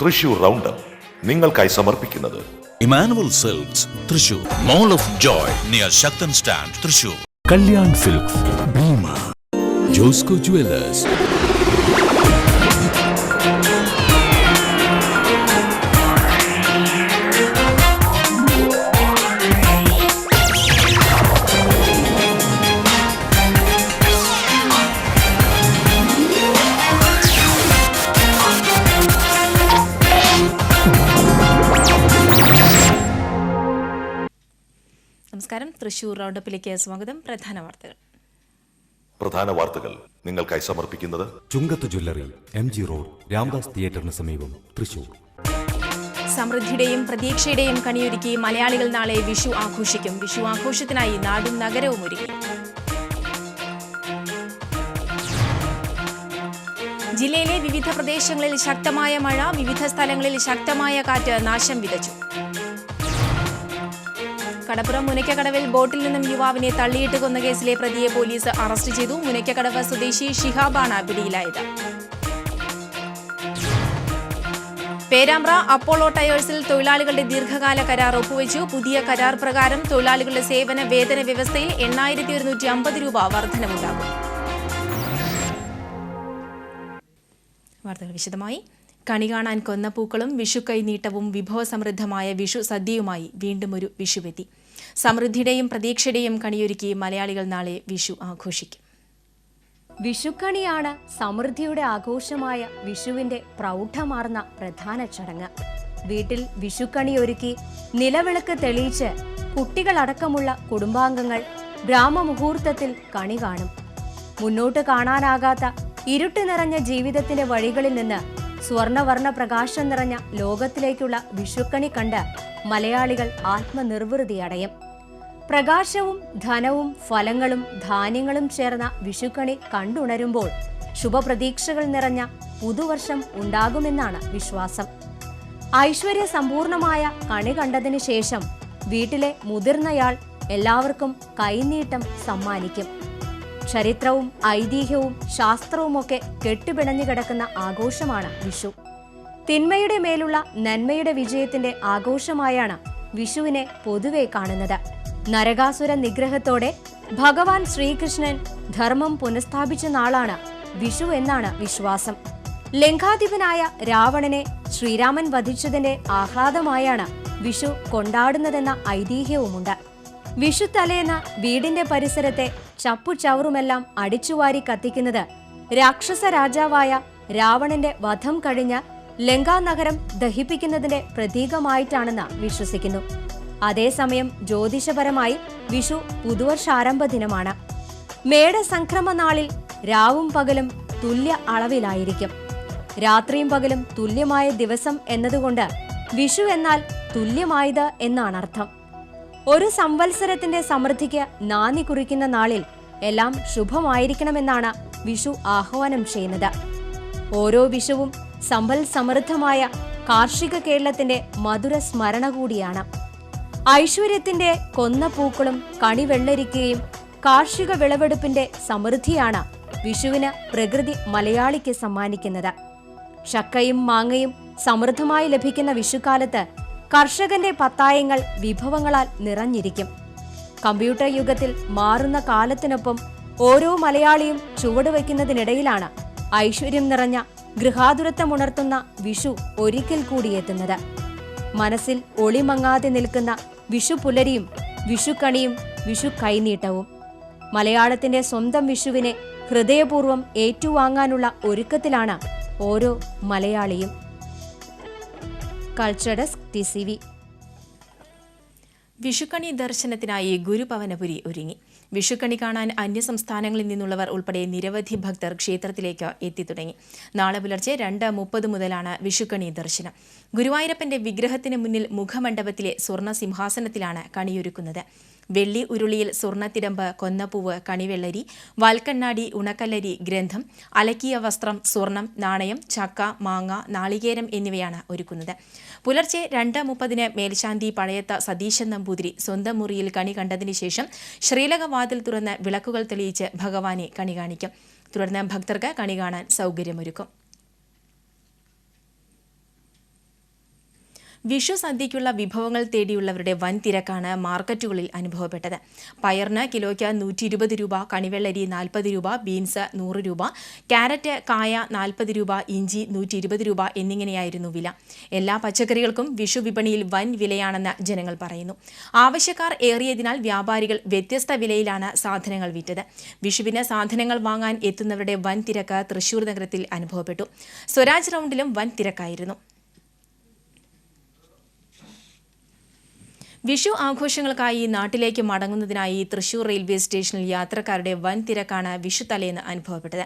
Thrissur roundup നിങ്ങൾക്കായി സമർപ്പിക്കുന്നത് Emmanuel silks Thrissur, mall of joy near Sakthan stand Thrissur. Kalyan silks Bhima, Josco jewellers. നമസ്കാരം, തൃശൂർ റൗണ്ടപ്പിലേക്ക് സ്വാഗതം. പ്രധാന വാർത്തകൾ നിങ്ങൾക്കായി സമർപ്പിക്കുന്നത് Chungath jewellery, MG road, Ramdas തിയേറ്ററിന് സമീപം, തൃശൂർ. സമൃദ്ധിയുടെയും പ്രതീക്ഷയുടെയും കണിയൊരുക്കി മലയാളികൾ നാളെ വിഷു ആഘോഷിക്കും. വിഷു ആഘോഷത്തിനായി നാടും നഗരവും ഒരുങ്ങി. ജില്ലയിലെ വിവിധ പ്രദേശങ്ങളിൽ ശക്തമായ മഴ, വിവിധ സ്ഥലങ്ങളിൽ ശക്തമായ കാറ്റ് നാശം വിതച്ചു. കടപ്പുറം മുനയ്ക്കക്കടവിൽ ബോട്ടിൽ നിന്നും യുവാവിനെ തള്ളിയിട്ട് കൊന്ന കേസിലെ പ്രതിയെ പോലീസ് അറസ്റ്റ് ചെയ്തു. മുനയ്ക്കക്കടവ് സ്വദേശി ഷിഹാബാണ് പിടിയിലായത്. പേരാമ്പ്ര അപ്പോളോ ടയേഴ്സിൽ തൊഴിലാളികളുടെ ദീർഘകാല കരാർ ഒപ്പുവെച്ചു. പുതിയ കരാർ പ്രകാരം തൊഴിലാളികളുടെ സേവന വേതന വ്യവസ്ഥയിൽ 8,150 രൂപ വർധനവുണ്ടാകും. വാർത്തകൾ വിശദമായി. കണി കാണാൻ കൊന്നപ്പൂക്കളും വിഷുക്കൈനീട്ടവും വിഭവസമൃദ്ധമായ വിഷു സദ്യയുമായി വീണ്ടും ഒരു വിഷുവെത്തി. സമൃദ്ധിയുടെയും പ്രതീക്ഷയുടെയും കണിയൊരുക്കി മലയാളികൾ നാളെ വിഷു ആഘോഷിക്കും. വിഷുക്കണിയാണ് സമൃദ്ധിയുടെ ആഘോഷമായ വിഷുവിന്റെ പ്രൗഢമാർന്ന പ്രധാന ചടങ്ങ്. വീട്ടിൽ വിഷുക്കണി ഒരുക്കി നിലവിളക്ക് തെളിയിച്ച് കുട്ടികളടക്കമുള്ള കുടുംബാംഗങ്ങൾ ബ്രാഹ്മമുഹൂർത്തത്തിൽ കണി കാണും. മുന്നോട്ട് കാണാനാകാത്ത ഇരുട്ട് നിറഞ്ഞ ജീവിതത്തിന്റെ വഴികളിൽ നിന്ന് സ്വർണവർണ്ണ പ്രകാശം നിറഞ്ഞ ലോകത്തിലേക്കുള്ള വിഷുക്കണി കണ്ട് മലയാളികൾ ആത്മനിർവൃതിയടയും. പ്രകാശവും ധനവും ഫലങ്ങളും ധാന്യങ്ങളും ചേർന്ന വിഷുക്കണി കണ്ടുണരുമ്പോൾ ശുഭപ്രതീക്ഷകൾ നിറഞ്ഞ പുതുവർഷം ഉണ്ടാകുമെന്നാണ് വിശ്വാസം. ഐശ്വര്യ സമ്പൂർണമായ കണി കണ്ടതിന് ശേഷം വീട്ടിലെ മുതിർന്നയാൾ എല്ലാവർക്കും കൈനീട്ടം സമ്മാനിക്കും. ചരിത്രവും ഐതിഹ്യവും ശാസ്ത്രവുമൊക്കെ കെട്ടുപിണഞ്ഞു കിടക്കുന്ന ആഘോഷമാണ് വിഷു. തിന്മയുടെ മേലുള്ള നന്മയുടെ വിജയത്തിന്റെ ആഘോഷമായാണ് വിഷുവിനെ പൊതുവെ കാണുന്നത്. നരകാസുര നിഗ്രഹത്തോടെ ഭഗവാൻ ശ്രീകൃഷ്ണൻ ധർമ്മം പുനഃസ്ഥാപിച്ച നാളാണ് വിഷു എന്നാണ് വിശ്വാസം. ലങ്കാധിപനായ രാവണനെ ശ്രീരാമൻ വധിച്ചതിന്റെ ആഹ്ലാദമായാണ് വിഷു കൊണ്ടാടുന്നതെന്ന ഐതിഹ്യവുമുണ്ട്. വിഷു തലേന്ന് വീടിന്റെ പരിസരത്തെ ചപ്പുചവറുമെല്ലാം അടിച്ചുവാരി കത്തിക്കുന്നത് രാക്ഷസ രാജാവായ രാവണന്റെ വധം കഴിഞ്ഞ് ലങ്കാനഗരം ദഹിപ്പിക്കുന്നതിന്റെ പ്രതീകമായിട്ടാണെന്ന് വിശ്വസിക്കുന്നു. അതേസമയം ജ്യോതിഷപരമായി വിഷു പുതുവർഷാരംഭ ദിനമാണ്. മേടസംക്രമ നാളിൽ രാവും പകലും തുല്യ അളവിലായിരിക്കും. രാത്രിയും പകലും തുല്യമായ ദിവസം എന്നതുകൊണ്ട് വിഷു എന്നാൽ തുല്യമായത് എന്നാണ് അർത്ഥം. ഒരു സംവത്സരത്തിന്റെ സമൃദ്ധിക്ക് നാന്ദി കുറിക്കുന്ന നാളിൽ എല്ലാം ശുഭമായിരിക്കണമെന്നാണ് വിഷു ആഹ്വാനം ചെയ്യുന്നത്. ഓരോ വിഷുവും സമ്പൽ സമൃദ്ധമായ കാർഷിക കേരളത്തിന്റെ മധുര സ്മരണ കൂടിയാണ്. ഐശ്വര്യത്തിന്റെ കൊന്നപ്പൂക്കളും കണിവെള്ളരിക്കയും കാർഷിക വിളവെടുപ്പിന്റെ സമൃദ്ധിയാണ് വിഷുവിന് പ്രകൃതി മലയാളിക്ക് സമ്മാനിക്കുന്നത്. ചക്കയും മാങ്ങയും സമൃദ്ധമായി ലഭിക്കുന്ന വിഷുക്കാലത്ത് കർഷകന്റെ പത്തായങ്ങൾ വിഭവങ്ങളാൽ നിറഞ്ഞിരിക്കും. കമ്പ്യൂട്ടർ യുഗത്തിൽ മാറുന്ന കാലത്തിനൊപ്പം ഓരോ മലയാളിയും ചുവടുവയ്ക്കുന്നതിനിടയിലാണ് ഐശ്വര്യം നിറഞ്ഞ ഗൃഹാതുരത്വമുണർത്തുന്ന വിഷു ഒരിക്കൽ കൂടിയെത്തുന്നത്. മനസ്സിൽ ഒളിമങ്ങാതെ നിൽക്കുന്ന വിഷു പുലരിയും വിഷുക്കണിയും വിഷു കൈനീട്ടവും മലയാളത്തിന്റെ സ്വന്തം വിഷുവിനെ ഹൃദയപൂർവ്വം ഏറ്റുവാങ്ങാനുള്ള ഒരുക്കത്തിലാണ് ഓരോ മലയാളിയും. Culture desk TCV. വിഷുക്കണി ദർശനത്തിനായി ഗുരുഭവനപുരി ഒരുങ്ങി. വിഷുക്കണി കാണാൻ അന്യസംസ്ഥാനങ്ങളിൽ നിന്നുള്ളവർ ഉൾപ്പെടെ നിരവധി ഭക്തർ ക്ഷേത്രത്തിലേക്ക് എത്തിത്തുടങ്ങി. നാളെ പുലർച്ചെ 2:30 മുതലാണ് വിഷുക്കണി ദർശനം. ഗുരുവായൂരപ്പന്റെ വിഗ്രഹത്തിന് മുന്നിൽ മുഖമണ്ഡപത്തിലെ സ്വർണ്ണ സിംഹാസനത്തിലാണ് കണിയൊരുക്കുന്നത്. വെള്ളി ഉരുളിയിൽ സ്വർണ്ണത്തിടമ്പ്, കൊന്നപ്പൂവ്, കണിവെള്ളരി, വാൽക്കണ്ണാടി, ഉണക്കല്ലരി, ഗ്രന്ഥം, അലക്കിയ വസ്ത്രം, സ്വർണം, നാണയം, ചക്ക, മാങ്ങ, നാളികേരം എന്നിവയാണ് ഒരുക്കുന്നത്. പുലർച്ചെ 2:30 മേൽശാന്തി പഴയത്ത സതീശൻ നമ്പൂതിരി സ്വന്തം മുറിയിൽ കണി കണ്ടതിനു ശേഷം ശ്രീലകവാതിൽ തുറന്ന് വിളക്കുകൾ തെളിയിച്ച് ഭഗവാനെ കണി കാണിക്കും. തുടർന്ന് ഭക്തർക്ക് കണി കാണാൻ സൗകര്യമൊരുക്കും. വിഷു സദ്യയ്ക്കുള്ള വിഭവങ്ങൾ തേടിയുള്ളവരുടെ വൻ തിരക്കാണ് മാർക്കറ്റുകളിൽ അനുഭവപ്പെട്ടത്. പയറിന് കിലോയ്ക്ക് 120 രൂപ, കണിവെള്ളരി 40 രൂപ, ബീൻസ് 100 രൂപ, ക്യാരറ്റ് കായ 40 രൂപ, ഇഞ്ചി 120 രൂപ എന്നിങ്ങനെയായിരുന്നു വില. എല്ലാ പച്ചക്കറികൾക്കും വിഷു വിപണിയിൽ വൻ വിലയാണെന്ന് ജനങ്ങൾ പറയുന്നു. ആവശ്യക്കാർ ഏറിയതിനാൽ വ്യാപാരികൾ വ്യത്യസ്ത വിലയിലാണ് സാധനങ്ങൾ വിറ്റത്. വിഷുവിന് സാധനങ്ങൾ വാങ്ങാൻ എത്തുന്നവരുടെ വൻ തിരക്ക് തൃശൂർ നഗരത്തിൽ അനുഭവപ്പെട്ടു. സ്വരാജ് റൗണ്ടിലും വൻ തിരക്കായിരുന്നു. വിഷു ആഘോഷങ്ങൾക്കായി നാട്ടിലേക്ക് മടങ്ങുന്നതിനായി തൃശൂർ റെയിൽവേ സ്റ്റേഷനിൽ യാത്രക്കാരുടെ വൻ തിരക്കാണ് വിഷു തലേന്ന് അനുഭവപ്പെട്ടത്.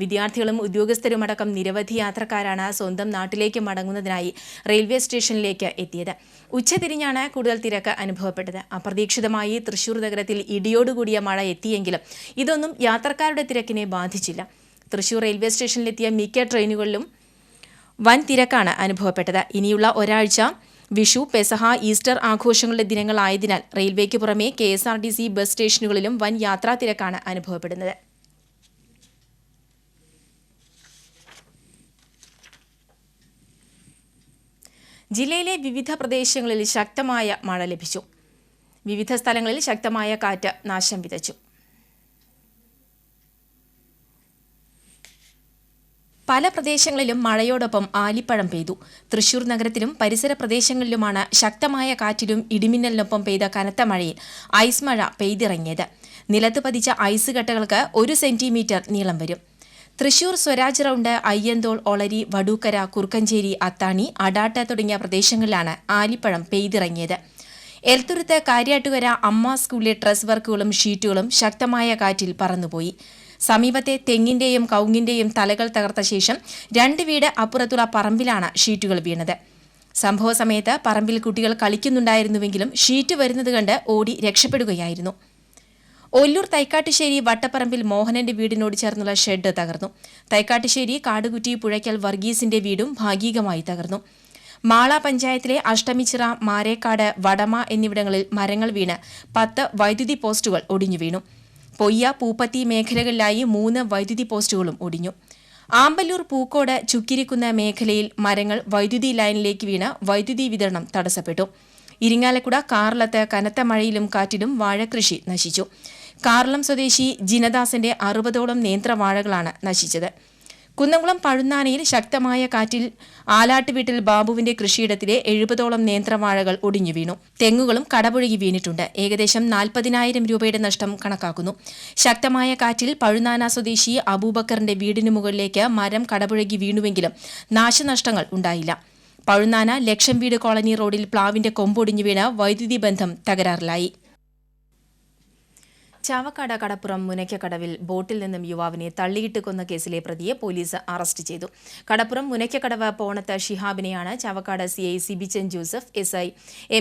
വിദ്യാർത്ഥികളും ഉദ്യോഗസ്ഥരുമടക്കം നിരവധി യാത്രക്കാരാണ് സ്വന്തം നാട്ടിലേക്ക് മടങ്ങുന്നതിനായി റെയിൽവേ സ്റ്റേഷനിലേക്ക് എത്തിയത്. ഉച്ചതിരിഞ്ഞാണ് കൂടുതൽ തിരക്ക് അനുഭവപ്പെട്ടത്. അപ്രതീക്ഷിതമായി തൃശൂർ നഗരത്തിൽ ഇടിയോടുകൂടിയ മഴ എത്തിയെങ്കിലും ഇതൊന്നും യാത്രക്കാരുടെ തിരക്കിനെ ബാധിച്ചില്ല. തൃശൂർ റെയിൽവേ സ്റ്റേഷനിലെത്തിയ മിക്ക ട്രെയിനുകളിലും വൻ തിരക്കാണ് അനുഭവപ്പെട്ടത്. ഇനിയുള്ള ഒരാഴ്ച വിഷു, പെസഹ, ഈസ്റ്റർ ആഘോഷങ്ങളുടെ ദിനങ്ങളായതിനാൽ റെയിൽവേക്ക് പുറമെ KSRTC ബസ് സ്റ്റേഷനുകളിലും വൻ യാത്രാ തിരക്കാണ് അനുഭവപ്പെടുന്നത്. ജില്ലയിലെ വിവിധ പ്രദേശങ്ങളിൽ ശക്തമായ മഴ ലഭിച്ചു. വിവിധ സ്ഥലങ്ങളിൽ ശക്തമായ കാറ്റ് നാശം വിതച്ചു. പല പ്രദേശങ്ങളിലും മഴയോടൊപ്പം ആലിപ്പഴം പെയ്തു. തൃശൂർ നഗരത്തിലും പരിസര പ്രദേശങ്ങളിലുമാണ് ശക്തമായ കാറ്റിലും ഇടിമിന്നലിനൊപ്പം പെയ്ത കനത്ത മഴയിൽ ഐസ് മഴ പെയ്തിറങ്ങിയത്. നിലത്ത് പതിച്ച ഐസ് കട്ടകൾക്ക് 1 സെന്റിമീറ്റർ നീളം വരും. തൃശൂർ സ്വരാജ് റൗണ്ട്, അയ്യന്തോൾ, ഒളരി, വടൂക്കര, കുറുക്കഞ്ചേരി, അത്താണി, അടാട്ട് തുടങ്ങിയ പ്രദേശങ്ങളിലാണ് ആലിപ്പഴം പെയ്തിറങ്ങിയത്. എൽത്തുരുത്ത്, കാര്യാട്ടുകര, അമ്മ സ്കൂളിലെ ഡ്രസ് വർക്കുകളും ഷീറ്റുകളും ശക്തമായ കാറ്റിൽ പറന്നുപോയി. സമീപത്തെ തെങ്ങിന്റെയും കവുങ്ങിന്റെയും തലകൾ തകർത്ത ശേഷം 2 വീട് അപ്പുറത്തുള്ള പറമ്പിലാണ് ഷീറ്റുകൾ വീണത്. സംഭവ സമയത്ത് പറമ്പിൽ കുട്ടികൾ കളിക്കുന്നുണ്ടായിരുന്നുവെങ്കിലും ഷീറ്റ് വരുന്നത് കണ്ട് ഓടി രക്ഷപ്പെടുകയായിരുന്നു. ഒല്ലൂർ തൈക്കാട്ടുശ്ശേരി വട്ടപ്പറമ്പിൽ മോഹനന്റെ വീടിനോട് ചേർന്നുള്ള ഷെഡ് തകർന്നു. തൈക്കാട്ടുശ്ശേരി കാടുകുറ്റി പുഴയ്ക്കൽ വർഗീസിന്റെ വീടും ഭാഗികമായി തകർന്നു. മാള പഞ്ചായത്തിലെ അഷ്ടമിച്ചിറ, മാരേക്കാട്, വടമ എന്നിവിടങ്ങളിൽ മരങ്ങൾ വീണ് 10 വൈദ്യുതി പോസ്റ്റുകൾ ഒടിഞ്ഞു വീണു. പൊയ്യ, പൂപ്പത്തി മേഖലകളിലായി 3 വൈദ്യുതി പോസ്റ്റുകളും ഒടിഞ്ഞു. ആമ്പല്ലൂർ, പൂക്കോട്, ചുക്കിരിക്കുന്ന മേഖലയിൽ മരങ്ങൾ വൈദ്യുതി ലൈനിലേക്ക് വീണ് വൈദ്യുതി വിതരണം തടസ്സപ്പെട്ടു. ഇരിങ്ങാലക്കുട, കാർലത്ത് കനത്ത മഴയിലും കാറ്റിലും വാഴകൃഷി നശിച്ചു. കാർലം സ്വദേശി ജിനദാസിന്റെ 60ഓളം നേന്ത്രവാഴകളാണ് നശിച്ചത്. കുന്നംകുളം പഴുന്നാനയിൽ ശക്തമായ കാറ്റിൽ ആലാട്ടുവീട്ടിൽ ബാബുവിന്റെ കൃഷിയിടത്തിലെ 70ഓളം നേന്ത്രവാഴകൾ ഒടിഞ്ഞു വീണു. തെങ്ങുകളും കടപുഴകി വീണിട്ടുണ്ട്. ഏകദേശം 40,000 രൂപയുടെ നഷ്ടം കണക്കാക്കുന്നു. ശക്തമായ കാറ്റിൽ പഴുന്നാന സ്വദേശി അബൂബക്കറിന്റെ വീടിനു മുകളിലേക്ക് മരം കടപുഴകി വീണുവെങ്കിലും നാശനഷ്ടങ്ങൾ ഉണ്ടായില്ല. പഴുന്നാന ലക്ഷം വീട് കോളനി റോഡിൽ പ്ലാവിന്റെ കൊമ്പൊടിഞ്ഞു വീണ് വൈദ്യുതി ബന്ധം തകരാറിലായി. ചാവക്കാട് കടപ്പുറം മുനയ്ക്കക്കടവിൽ ബോട്ടിൽ നിന്നും യുവാവിനെ തള്ളിയിട്ട് കൊന്ന കേസിലെ പ്രതിയെ പോലീസ് അറസ്റ്റ് ചെയ്തു. കടപ്പുറം മുനയ്ക്കക്കടവ് പോണത്ത് ഷിഹാബിനെയാണ് Chavakkad CI Sibichan Joseph, SI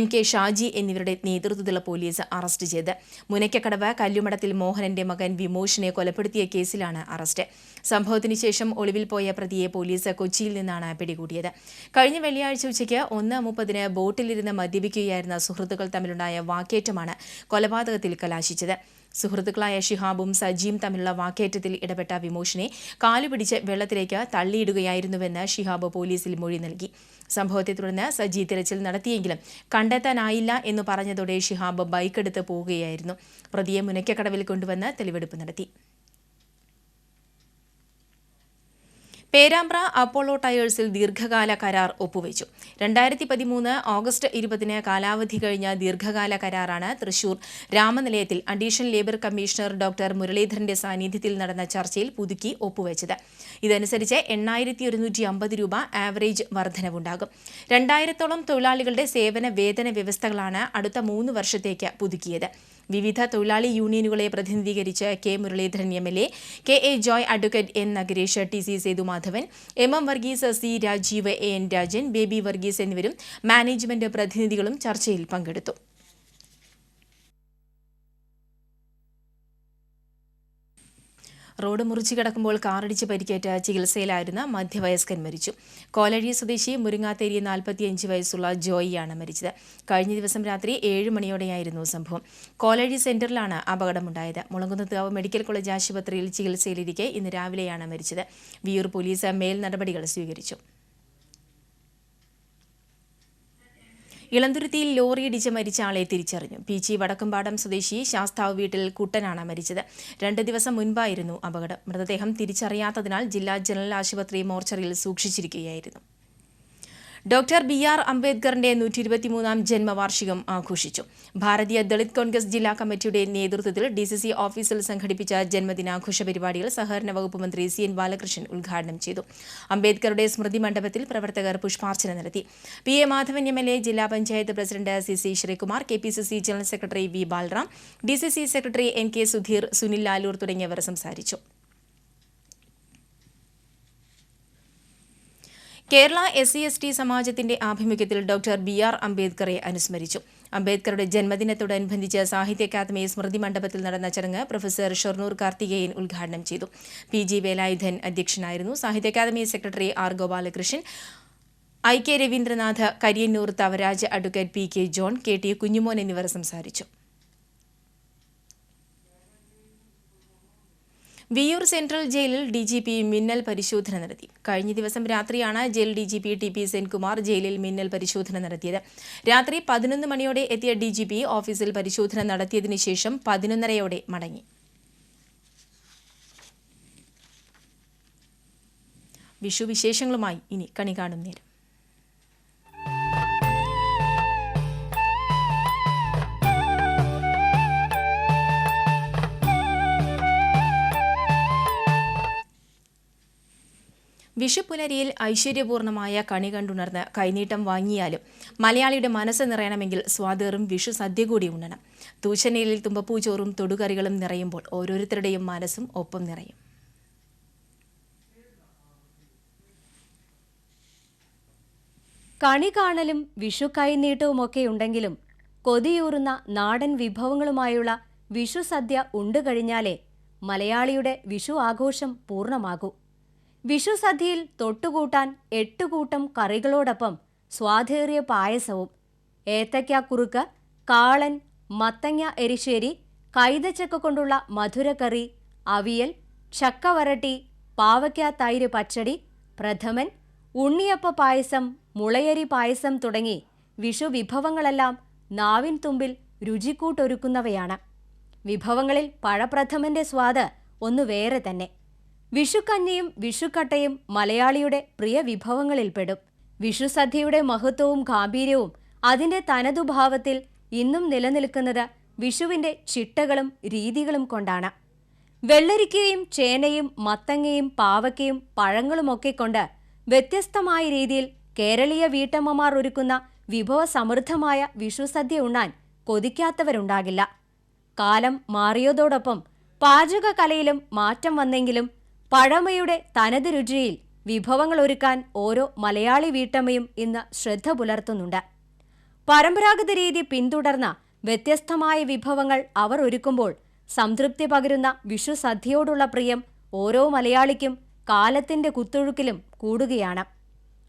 MK Shaji എന്നിവരുടെ നേതൃത്വത്തിലുള്ള പോലീസ് അറസ്റ്റ് ചെയ്തത്. മുനയ്ക്കക്കടവ് കല്ലുമടത്തിൽ മോഹനന്റെ മകൻ വിമോഷിനെ കൊലപ്പെടുത്തിയ കേസിലാണ് അറസ്റ്റ്. സംഭവത്തിന് ശേഷം ഒളിവിൽ പോയ പ്രതിയെ പോലീസ് കൊച്ചിയിൽ നിന്നാണ് പിടികൂടിയത്. കഴിഞ്ഞ വെള്ളിയാഴ്ച ഉച്ചയ്ക്ക് 1:30 ബോട്ടിലിരുന്ന് മദ്യപിക്കുകയായിരുന്ന സുഹൃത്തുക്കൾ തമ്മിലുണ്ടായ വാക്കേറ്റമാണ് കൊലപാതകത്തിൽ കലാശിച്ചത്. സുഹൃത്തുക്കളായ ഷിഹാബും സജിയും തമ്മിലുള്ള വാക്കേറ്റത്തിൽ ഇടപെട്ട വിമോഷിനെ കാലുപിടിച്ച് വെള്ളത്തിലേക്ക് തള്ളിയിടുകയായിരുന്നുവെന്ന് ഷിഹാബ് പോലീസിൽ മൊഴി നൽകി. സംഭവത്തെ തുടർന്ന് സജി തിരച്ചിൽ നടത്തിയെങ്കിലും കണ്ടെത്താനായില്ല എന്ന് പറഞ്ഞതോടെ ഷിഹാബ് ബൈക്കെടുത്ത് പോവുകയായിരുന്നു. പ്രതിയെ മുനയ്ക്കക്കടവിൽ കൊണ്ടുവന്ന് തെളിവെടുപ്പ് നടത്തി. പേരാമ്പ്ര അപ്പോളോ ടയേഴ്സിൽ ദീർഘകാല കരാർ ഒപ്പുവെച്ചു. 2013 ഓഗസ്റ്റ് 20 കാലാവധി കഴിഞ്ഞ ദീർഘകാല കരാറാണ് തൃശൂർ രാമനിലയത്തിൽ അഡീഷണൽ ലേബർ കമ്മീഷണർ ഡോക്ടർ മുരളീധരന്റെ സാന്നിധ്യത്തിൽ നടന്ന ചർച്ചയിൽ പുതുക്കി ഒപ്പുവെച്ചത്. ഇതനുസരിച്ച് 8,150 രൂപ ആവറേജ് വർധനവുണ്ടാകും. 2000ഓളം തൊഴിലാളികളുടെ സേവന വേതന വ്യവസ്ഥകളാണ് അടുത്ത 3 വർഷത്തേക്ക് പുതുക്കിയത്. വിവിധ തൊഴിലാളി യൂണിയനുകളെ പ്രതിനിധീകരിച്ച് K Muraleedharan MLA, KA Joy, advocate N Nagaresh, TC Sethumadhavan, MM Varghese, C Rajeev, AN Rajan, Baby Varghese എന്നിവരും മാനേജ്മെന്റ് പ്രതിനിധികളും ചർച്ചയിൽ പങ്കെടുത്തു. റോഡ് മുറിച്ചു കിടക്കുമ്പോൾ കാറിടിച്ച് പരിക്കേറ്റ ചികിത്സയിലായിരുന്ന മധ്യവയസ്കൻ മരിച്ചു. കോലഴി സ്വദേശി മുരിങ്ങാത്തേരി 45 വയസ്സുള്ള ജോയിയാണ് മരിച്ചത്. കഴിഞ്ഞ ദിവസം രാത്രി 7 മണിയോടെയായിരുന്നു സംഭവം. കോലഴി സെന്ററിലാണ് അപകടമുണ്ടായത്. മുളങ്കുന്നത്ത് മെഡിക്കൽ കോളേജ് ആശുപത്രിയിൽ ചികിത്സയിലിരിക്കെ ഇന്ന് രാവിലെയാണ് മരിച്ചത്. വിയൂർ പോലീസ് മേൽ നടപടികൾ സ്വീകരിച്ചു. ഇളന്തുരുത്തിയിൽ ലോറിയിടിച്ച് മരിച്ച ആളെ തിരിച്ചറിഞ്ഞു. പീച്ചി വടക്കുംപാടം സ്വദേശി ശാസ്താവ് വീട്ടിൽ കുട്ടനാണ് മരിച്ചത്. 2 ദിവസം മുൻപായിരുന്നു അപകടം. മൃതദേഹം തിരിച്ചറിയാത്തതിനാൽ ജില്ലാ ജനറൽ ആശുപത്രി മോർച്ചറിയിൽ സൂക്ഷിച്ചിരിക്കുകയായിരുന്നു. ഡോക്ടർ BR അംബേദ്കറിന്റെ 123ാം ജന്മവാർഷികം ആഘോഷിച്ചു. ഭാരതീയ ദളിത് കോൺഗ്രസ് ജില്ലാ കമ്മിറ്റിയുടെ നേതൃത്വത്തിൽ DCC ഓഫീസിൽ സംഘടിപ്പിച്ച ജന്മദിനാഘോഷ പരിപാടികൾ സഹകരണ വകുപ്പ് മന്ത്രി CN ബാലകൃഷ്ണൻ ഉദ്ഘാടനം ചെയ്തു. അംബേദ്കറുടെ സ്മൃതി മണ്ഡപത്തിൽ പ്രവർത്തകർ പുഷ്പാർച്ചന നടത്തി. PA മാധവൻ MLA, ജില്ലാ panchayat president CC Sreekumar, KPCC general secretary V Balaram, DCC secretary NK Sudheer, Sunil Lalur തുടങ്ങിയവർ സംസാരിച്ചു. കേരള SC/ST സമാജത്തിന്റെ ആഭിമുഖ്യത്തിൽ ഡോക്ടർ BR അംബേദ്കറെ അനുസ്മരിച്ചു. അംബേദ്കറുടെ ജന്മദിനത്തോടനുബന്ധിച്ച് സാഹിത്യ അക്കാദമി സ്മൃതി മണ്ഡപത്തിൽ നടന്ന ചടങ്ങ് പ്രൊഫസർ ഷൊർണൂർ കാർത്തികേയൻ ഉദ്ഘാടനം ചെയ്തു. PG വേലായുധൻ അധ്യക്ഷനായിരുന്നു. Sahitya Akademi secretary R Gopalakrishnan, IK Ravindranath, Kariyannur Thavaraj, advocate PK John, KT Kunjumon എന്നിവർ സംസാരിച്ചു. വിയ്യൂർ സെൻട്രൽ ജയിലിൽ DGP മിന്നൽ പരിശോധന നടത്തി. കഴിഞ്ഞ ദിവസം രാത്രിയാണ് ജയിൽ DGP TP സെൻകുമാർ ജയിലിൽ മിന്നൽ പരിശോധന നടത്തിയത്. രാത്രി 11 മണിയോടെ എത്തിയ DGP ഓഫീസിൽ പരിശോധന നടത്തിയതിനു ശേഷം 11:30 മടങ്ങി. വിഷു വിശേഷങ്ങളുമായി ഇനി കണി കാണും നേരം. വിഷുപ്പുലരിയിൽ ഐശ്വര്യപൂർണമായ കണി കണ്ടുണർന്ന് കൈനീട്ടം വാങ്ങിയാലും മലയാളിയുടെ മനസ്സ് നിറയണമെങ്കിൽ സ്വാദേറും വിഷു സദ്യ കൂടി ഉണ്ണണം. തൂശനിലയിൽ തുമ്പപ്പൂച്ചോറും തൊടുകറികളും നിറയുമ്പോൾ ഓരോരുത്തരുടെയും മനസ്സും ഒപ്പം നിറയും. കണി കാണലും വിഷു കൈനീട്ടവുമൊക്കെ ഉണ്ടെങ്കിലും കൊതിയൂറുന്ന നാടൻ വിഭവങ്ങളുമായുള്ള വിഷു സദ്യ ഉണ്ടുകഴിഞ്ഞാലേ മലയാളിയുടെ വിഷു ആഘോഷം പൂർണ്ണമാകൂ. വിഷു സദ്യയിൽ തൊട്ടുകൂട്ടാൻ 8 കൂട്ടം കറികളോടൊപ്പം സ്വാദേറിയ പായസവും, ഏത്തയ്ക്കാക്കുറുക്ക്, കാളൻ, മത്തങ്ങ എരിശ്ശേരി, കൈതച്ചക്ക കൊണ്ടുള്ള മധുരക്കറി, അവിയൽ, ചക്കവരട്ടി, പാവയ്ക്ക തൈര് പച്ചടി, പ്രഥമൻ, ഉണ്ണിയപ്പ പായസം, മുളയരി പായസം തുടങ്ങി വിഷു വിഭവങ്ങളെല്ലാം നാവിൻ തുമ്പിൽ രുചിക്കൂട്ടൊരുക്കുന്നവയാണ്. വിഭവങ്ങളിൽ പഴപ്രഥമന്റെ സ്വാദ് ഒന്ന് വേറെ തന്നെ. വിഷുക്കഞ്ഞിയും വിഷുക്കട്ടയും മലയാളിയുടെ പ്രിയ വിഭവങ്ങളിൽപ്പെടും. വിഷുസദ്യയുടെ മഹത്വവും ഗാംഭീര്യവും അതിന്റെ തനതുഭാവത്തിൽ ഇന്നും നിലനിൽക്കുന്നത് വിഷുവിന്റെ ചിട്ടകളും രീതികളും കൊണ്ടാണ്. വെള്ളരിക്കയും ചേനയും മത്തങ്ങയും പാവയ്ക്കയും പഴങ്ങളുമൊക്കെ കൊണ്ട് വ്യത്യസ്തമായ രീതിയിൽ കേരളീയ വീട്ടമ്മമാർ ഒരുക്കുന്ന വിഭവസമൃദ്ധമായ വിഷുസദ്യ ഉണ്ണാൻ കൊതിക്കാത്തവരുണ്ടാകില്ല. കാലം മാറിയതോടൊപ്പം പാചകകലയിലും മാറ്റം വന്നെങ്കിലും പഴമയുടെ തനത് രുചിയിൽ വിഭവങ്ങൾ ഒരുക്കാൻ ഓരോ മലയാളി വീട്ടമ്മയും ഇന്ന് ശ്രദ്ധ പുലർത്തുന്നുണ്ട്. പരമ്പരാഗത രീതി പിന്തുടർന്ന വ്യത്യസ്തമായ വിഭവങ്ങൾ അവർ ഒരുക്കുമ്പോൾ സംതൃപ്തി പകരുന്ന വിഷു സദ്യയോടുള്ള പ്രിയം ഓരോ മലയാളിക്കും കാലത്തിന്റെ കുത്തൊഴുക്കിലും കൂടുകയാണ്.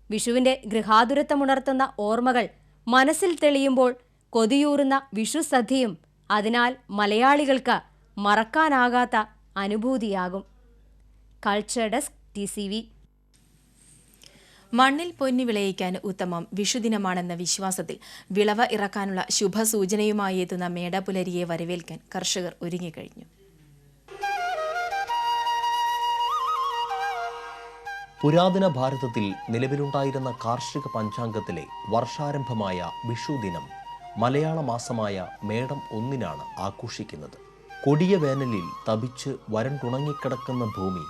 വിഷുവിന്റെ ഗൃഹാതുരത്വമുണർത്തുന്ന ഓർമ്മകൾ മനസ്സിൽ തെളിയുമ്പോൾ കൊതിയൂറുന്ന വിഷു സദ്യയും അതിനാൽ മലയാളികൾക്ക് മറക്കാനാകാത്ത അനുഭൂതിയാകും. Culture desk TCV. മണ്ണിൽ പൊന്നി വിളയിക്കാൻ ഉത്തമം വിഷുദിനമാണെന്ന വിശ്വാസത്തിൽ വിളവ് ഇറക്കാനുള്ള ശുഭസൂചനയുമായി എത്തുന്ന മേടപ്പുലരിയെ വരവേൽക്കാൻ കർഷകർ ഒരുങ്ങിക്കഴിഞ്ഞു. പുരാതന ഭാരതത്തിൽ നിലവിലുണ്ടായിരുന്ന കാർഷിക പഞ്ചാംഗത്തിലെ വർഷാരംഭമായ വിഷുദിനം മലയാള മാസമായ മേടം 1-നാണ് ആഘോഷിക്കുന്നത്. കൊടിയ വേനലിൽ തപിച്ച് വരണ്ടുണങ്ങിക്കിടക്കുന്ന ഭൂമി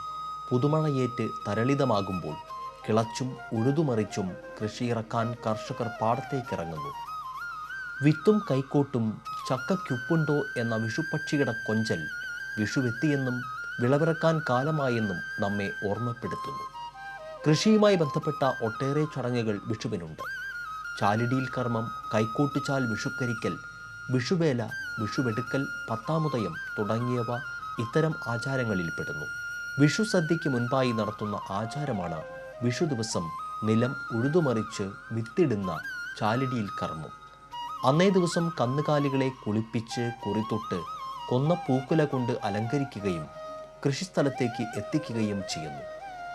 പുതുമഴയേറ്റ് തരളിതമാകുമ്പോൾ കിളച്ചും ഉഴുതുമറിച്ചും കൃഷിയിറക്കാൻ കർഷകർ പാടത്തേക്കിറങ്ങുന്നു. വിത്തും കൈക്കോട്ടും ചക്കയ്ക്കുപ്പുണ്ടോ എന്ന വിഷുപക്ഷിയുടെ കൊഞ്ചൽ വിഷുവെത്തിയെന്നും വിളവിറക്കാൻ കാലമായെന്നും നമ്മെ ഓർമ്മപ്പെടുത്തുന്നു. കൃഷിയുമായി ബന്ധപ്പെട്ട ഒട്ടേറെ ചടങ്ങുകൾ വിഷുവിനുണ്ട്. ചാലിടിയിൽ കർമ്മം, കൈക്കോട്ടുചാൽ വിഷുക്കരിക്കൽ, വിഷുവേല, വിഷുവെടുക്കൽ, പത്താമുദയം തുടങ്ങിയവ ഇത്തരം ആചാരങ്ങളിൽപ്പെടുന്നു. വിഷു സദ്യയ്ക്ക് മുൻപായി നടത്തുന്ന ആചാരമാണ് വിഷു ദിവസം നിലം ഉഴുതുമറിച്ച് വിത്തിടുന്ന ചാലിടിയിൽ കർമ്മം. അന്നേ ദിവസം കന്നുകാലികളെ കുളിപ്പിച്ച് കുറിത്തൊട്ട് കൊന്ന പൂക്കുല കൊണ്ട് അലങ്കരിക്കുകയും കൃഷിസ്ഥലത്തേക്ക് എത്തിക്കുകയും ചെയ്യുന്നു.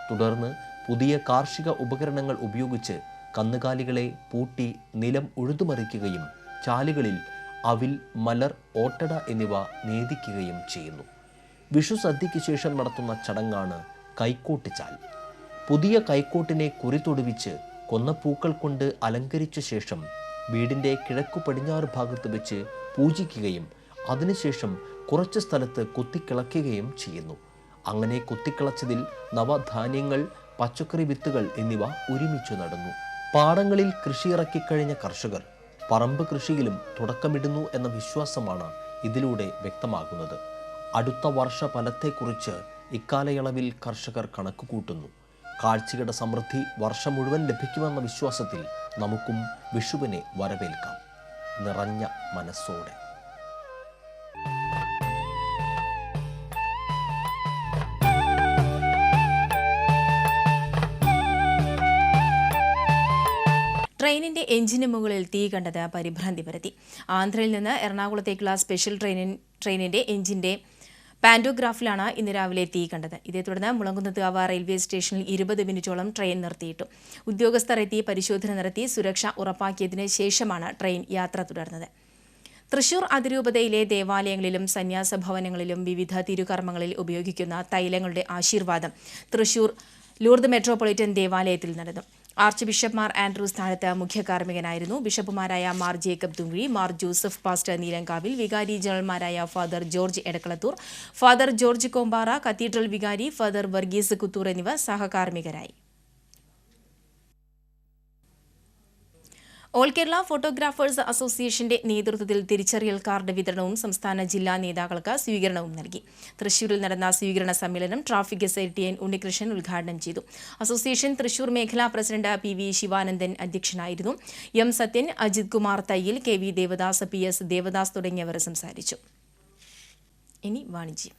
തുടർന്ന് പുതിയ കാർഷിക ഉപകരണങ്ങൾ ഉപയോഗിച്ച് കന്നുകാലികളെ പൂട്ടി നിലം ഉഴുതുമറിക്കുകയും ചാലുകളിൽ അവിൽ, മലർ, ഓട്ടട എന്നിവ നേദിക്കുകയും ചെയ്യുന്നു. വിഷു സദ്യയ്ക്ക് ശേഷം നടത്തുന്ന ചടങ്ങാണ് കൈക്കോട്ടുചാൽ. പുതിയ കൈക്കോട്ടിനെ കുറിതൊടുവിച്ച് കൊന്ന പൂക്കൾ കൊണ്ട് അലങ്കരിച്ച ശേഷം വീടിൻ്റെ കിഴക്കു പടിഞ്ഞാറ് ഭാഗത്ത് വെച്ച് പൂജിക്കുകയും അതിനുശേഷം കുറച്ച് സ്ഥലത്ത് കൊത്തിക്കിളയ്ക്കുകയും ചെയ്യുന്നു. അങ്ങനെ കൊത്തിക്കിളച്ചതിൽ നവധാന്യങ്ങൾ, പച്ചക്കറി വിത്തുകൾ എന്നിവ ഒരുമിച്ച് നടുന്നു. പാടങ്ങളിൽ കൃഷിയിറക്കിക്കഴിഞ്ഞ കർഷകർ പറമ്പ് കൃഷിയിലും തുടക്കമിടുന്നു എന്ന വിശ്വാസമാണ് ഇതിലൂടെ വ്യക്തമാകുന്നത്. അടുത്ത വർഷ ഫലത്തെക്കുറിച്ച് ഇക്കാലയളവിൽ കർഷകർ കണക്കുകൂട്ടുന്നു. കാഴ്ചയുടെ സമൃദ്ധി വർഷം മുഴുവൻ ലഭിക്കുമെന്ന വിശ്വാസത്തിൽ നമുക്കും വിഷുവിനെ വരവേൽക്കാം നിറഞ്ഞ മനസ്സോടെ. ട്രെയിനിന്റെ എഞ്ചിന് മുകളിൽ തീ കണ്ടത് പരിഭ്രാന്തി പരത്തി. ആന്ധ്രയിൽ നിന്ന് എറണാകുളത്തേക്കുള്ള സ്പെഷ്യൽ ട്രെയിനിന്റെ എഞ്ചിന്റെ പാൻഡോഗ്രാഫിലാണ് ഇന്ന് രാവിലെ തീ കണ്ടത്. ഇതേ തുടർന്ന് മുളങ്കുന്നത്തുകാവ് റെയിൽവേ സ്റ്റേഷനിൽ 20 മിനിറ്റോളം ട്രെയിൻ നിർത്തിയിട്ടു. ഉദ്യോഗസ്ഥർ എത്തി പരിശോധന നടത്തി സുരക്ഷ ഉറപ്പാക്കിയതിന് ശേഷമാണ് ട്രെയിൻ യാത്ര തുടർന്നത്. തൃശൂർ അതിരൂപതയിലെ ദേവാലയങ്ങളിലും സന്യാസ ഭവനങ്ങളിലും വിവിധ തിരുകർമ്മങ്ങളിൽ ഉപയോഗിക്കുന്ന തൈലങ്ങളുടെ ആശീർവാദം തൃശൂർ ലൂർദ് മെട്രോപൊളിറ്റൻ ദേവാലയത്തിൽ നടന്നു. Arch bishop Mar Andrews Thazhath മുഖ്യ കാർമ്മികനായിരുന്നു. ബിഷപ്പുമാരായ Mar Jacob Thunkuzhi, Mar Joseph pastor Neelankavil, വികാരി ജനറൽമാരായ father George Edakkalathur, father George Kombara, cathedral വികാരി ഫാദർ വർഗീസ് കുത്തൂർ എന്നിവർ സഹകാർമ്മികരായി. ഓൾ കേരള ഫോട്ടോഗ്രാഫേഴ്സ് അസോസിയേഷന്റെ നേതൃത്വത്തിൽ തിരിച്ചറിയൽ കാർഡ് വിതരണവും സംസ്ഥാന ജില്ലാ നേതാക്കൾക്ക് സ്വീകരണവും നൽകി. തൃശൂരിൽ നടന്ന സ്വീകരണ സമ്മേളനം traffic S I TN. Unnikrishnan ഉദ്ഘാടനം ചെയ്തു. അസോസിയേഷൻ തൃശൂർ മേഖലാ പ്രസിഡന്റ് പി.വി. ശിവാനന്ദൻ അധ്യക്ഷനായിരുന്നു. എം. സത്യൻ, അജിത് കുമാർ തയ്യിൽ, കെ.വി. ദേവദാസ്, പി.എസ്. ദേവദാസ് തുടങ്ങിയവർ സംസാരിച്ചു. ഇനി വാണിജ്യം.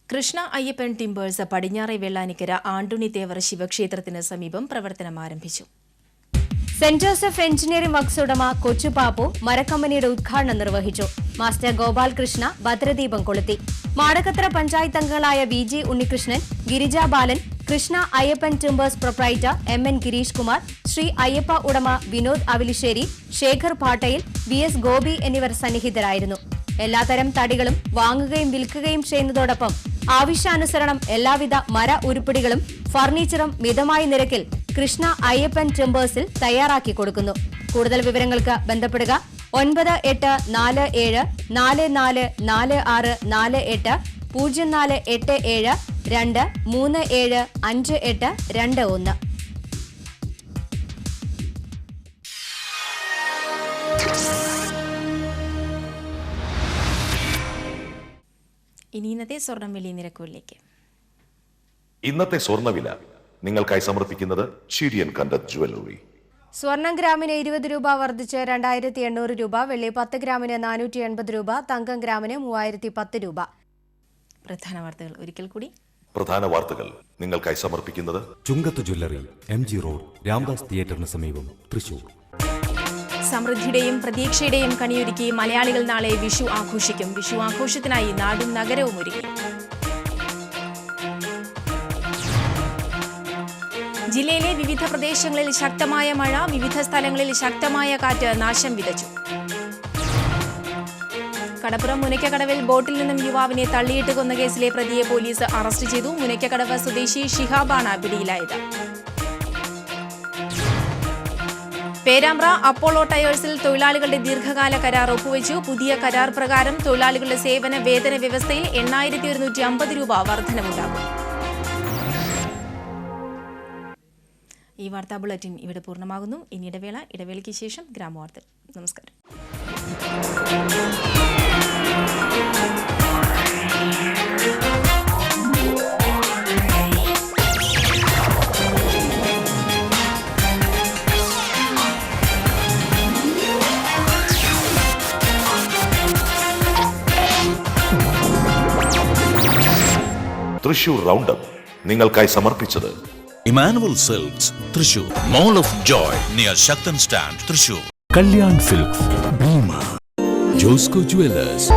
കൃഷ്ണ അയ്യപ്പൻ ടിമ്പേഴ്സ് പടിഞ്ഞാറെ വെള്ളാനിക്കര ആണ്ടുണി തേവർ ശിവക്ഷേത്രത്തിന് സമീപം പ്രവർത്തനം ആരംഭിച്ചു. സെന്റ് ജോസഫ് എഞ്ചിനീയറിംഗ് വർക്സ് ഉടമ കൊച്ചുപാപ്പു മരക്കമ്പനിയുടെ ഉദ്ഘാടനം നിർവഹിച്ചു. മാസ്റ്റർ ഗോപാൽ കൃഷ്ണ ഭദ്രദീപം കൊളുത്തി. മാടക്കത്ര പഞ്ചായത്ത് അംഗങ്ങളായ വി.ജി. ഉണ്ണികൃഷ്ണൻ, ഗിരിജ ബാലൻ, കൃഷ്ണ അയ്യപ്പൻ ടിമ്പേഴ്സ് പ്രൊപ്രൈറ്റർ എം.എൻ. ഗിരീഷ് കുമാർ, ശ്രീ അയ്യപ്പ ഉടമ വിനോദ് അവിലിശ്ശേരി, ശേഖർ പാട്ടയിൽ, വി.എസ്. ഗോപി എന്നിവർ സന്നിഹിതരായിരുന്നു. എല്ലാത്തരം തടികളും വാങ്ങുകയും വിൽക്കുകയും ചെയ്യുന്നതോടൊപ്പം ആവശ്യാനുസരണം എല്ലാവിധ മര ഉരുപ്പടികളും ഫർണിച്ചറും മിതമായ നിരക്കിൽ കൃഷ്ണ അയ്യപ്പൻ ടിമ്പേഴ്സിൽ തയ്യാറാക്കി കൊടുക്കുന്നു. കൂടുതൽ വിവരങ്ങൾക്ക് ബന്ധപ്പെടുക 9847444648 0487237581. ഇനി ഇന്നത്തെ സ്വർണം വെള്ളി നിരക്കുകളിലേക്ക്. ഇന്നത്തെ സ്വർണ്ണവില നിങ്ങൾക്കായി സമർപ്പിക്കുന്നത് ഷീരിയൻ കണ്ടത് ജ്വല്ലറി. സ്വർണം ഗ്രാമിന് 20 രൂപ വർദ്ധിച്ച് 2800 രൂപ, വെള്ളി 10 ഗ്രാമിന് 480 രൂപ, തങ്കം ഗ്രാമിന് 3010 രൂപ. പ്രധാന വാർത്തകൾ ഒരിക്കൽ കൂടി. പ്രധാന വാർത്തകൾ നിങ്ങൾക്കായി സമർപ്പിക്കുന്നത് Chungath jewellery, MG road, Ramdas തിയേറ്ററിന് സമീപം, തൃശൂർ. സമൃദ്ധിയുടെയും പ്രതീക്ഷയുടെയും കണിയൊരുക്കി മലയാളികൾ നാളെ വിഷു ആഘോഷിക്കും. വിഷു ആഘോഷത്തിനായി നാടും നഗരവും ഒരുങ്ങി. ജില്ലയിലെ വിവിധ പ്രദേശങ്ങളിൽ ശക്തമായ മഴ, വിവിധ സ്ഥലങ്ങളിൽ ശക്തമായ കാറ്റ് നാശം വിതച്ചു. കടപ്പുറം മുനയ്ക്കക്കടവിൽ ബോട്ടിൽ നിന്നും യുവാവിനെ തള്ളിയിട്ട് കൊന്ന കേസിലെ പ്രതിയെ പോലീസ് അറസ്റ്റ് ചെയ്തു. മുനയ്ക്കക്കടവ് സ്വദേശി ഷിഹാബാണ് പിടിയിലായത്. പേരാമ്പ്ര അപ്പോളോ ടയേഴ്സിൽ തൊഴിലാളികളുടെ ദീർഘകാല കരാർ ഒപ്പുവെച്ചു. പുതിയ കരാർ പ്രകാരം തൊഴിലാളികളുടെ സേവന വേതന വ്യവസ്ഥയിൽ 8150 രൂപ വർധനവുണ്ടാകും. ഈ വാർത്താ ബുള്ളറ്റിൻ ഇവിടെ പൂർണ്ണമാകുന്നു. ഇനി ഇടവേളയ്ക്ക് ശേഷം ഗ്രാമവാർത്തകൾ. നമസ്കാരം. തൃശൂർ റൗണ്ടപ്പ് നിങ്ങൾക്കായി സമർപ്പിച്ചത് Emmanuel silks Thrissur, mall of joy near Sakthan stand Thrissur. Kalyan silks, Bhima, Josco jewellers.